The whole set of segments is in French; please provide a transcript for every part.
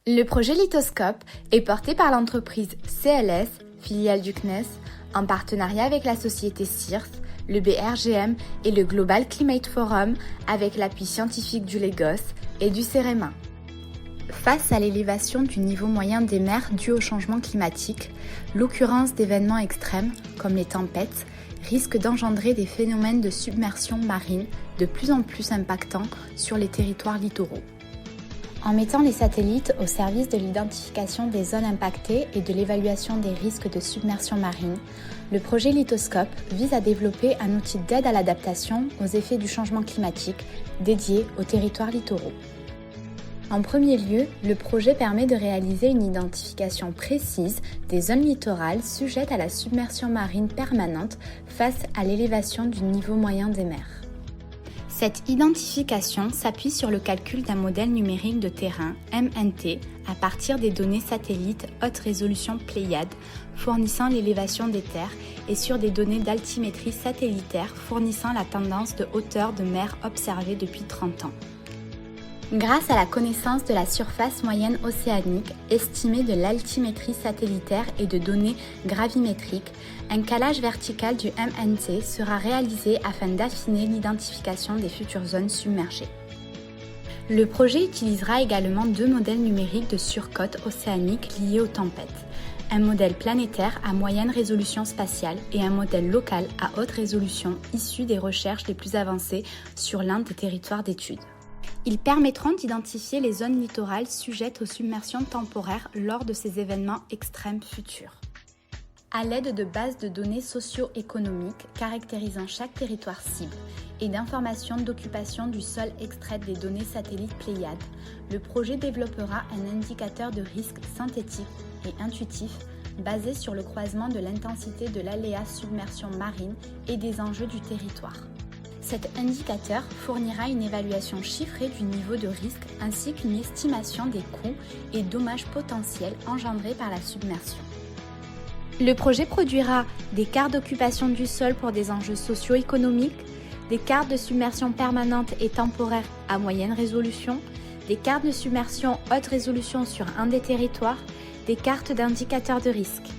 Le projet Lithoscope est porté par l'entreprise CLS, filiale du CNES, en partenariat avec la société CIRS, le BRGM et le Global Climate Forum avec l'appui scientifique du Lagos et du CEREMA. Face à l'élévation du niveau moyen des mers due au changement climatique, l'occurrence d'événements extrêmes, comme les tempêtes, risque d'engendrer des phénomènes de submersion marine de plus en plus impactants sur les territoires littoraux. En mettant les satellites au service de l'identification des zones impactées et de l'évaluation des risques de submersion marine, le projet Lithoscope vise à développer un outil d'aide à l'adaptation aux effets du changement climatique dédié aux territoires littoraux. En premier lieu, le projet permet de réaliser une identification précise des zones littorales sujettes à la submersion marine permanente face à l'élévation du niveau moyen des mers. Cette identification s'appuie sur le calcul d'un modèle numérique de terrain, MNT, à partir des données satellites haute résolution Pléiades fournissant l'élévation des terres et sur des données d'altimétrie satellitaire fournissant la tendance de hauteur de mer observée depuis 30 ans. Grâce à la connaissance de la surface moyenne océanique estimée de l'altimétrie satellitaire et de données gravimétriques, un calage vertical du MNT sera réalisé afin d'affiner l'identification des futures zones submergées. Le projet utilisera également 2 modèles numériques de surcote océanique liés aux tempêtes, un modèle planétaire à moyenne résolution spatiale et un modèle local à haute résolution issu des recherches les plus avancées sur l'un des territoires d'étude. Ils permettront d'identifier les zones littorales sujettes aux submersions temporaires lors de ces événements extrêmes futurs. À l'aide de bases de données socio-économiques caractérisant chaque territoire cible et d'informations d'occupation du sol extraites des données satellites Pléiades, le projet développera un indicateur de risque synthétique et intuitif basé sur le croisement de l'intensité de l'aléa submersion marine et des enjeux du territoire. Cet indicateur fournira une évaluation chiffrée du niveau de risque ainsi qu'une estimation des coûts et dommages potentiels engendrés par la submersion. Le projet produira des cartes d'occupation du sol pour des enjeux socio-économiques, des cartes de submersion permanente et temporaire à moyenne résolution, des cartes de submersion haute résolution sur un des territoires, des cartes d'indicateurs de risque.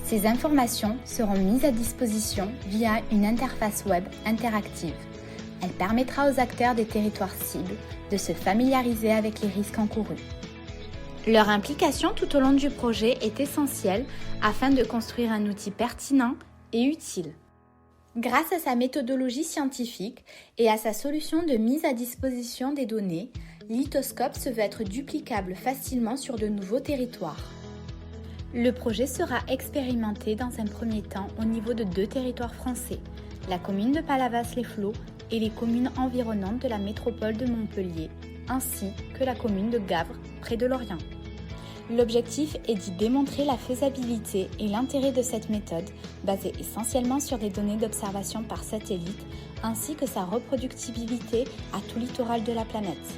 Ces informations seront mises à disposition via une interface web interactive. Elle permettra aux acteurs des territoires cibles de se familiariser avec les risques encourus. Leur implication tout au long du projet est essentielle afin de construire un outil pertinent et utile. Grâce à sa méthodologie scientifique et à sa solution de mise à disposition des données, Lithoscope se veut être duplicable facilement sur de nouveaux territoires. Le projet sera expérimenté dans un premier temps au niveau de 2 territoires français, la commune de Palavas-les-Flots et les communes environnantes de la métropole de Montpellier, ainsi que la commune de Gavre, près de Lorient. L'objectif est d'y démontrer la faisabilité et l'intérêt de cette méthode, basée essentiellement sur des données d'observation par satellite, ainsi que sa reproductibilité à tout littoral de la planète.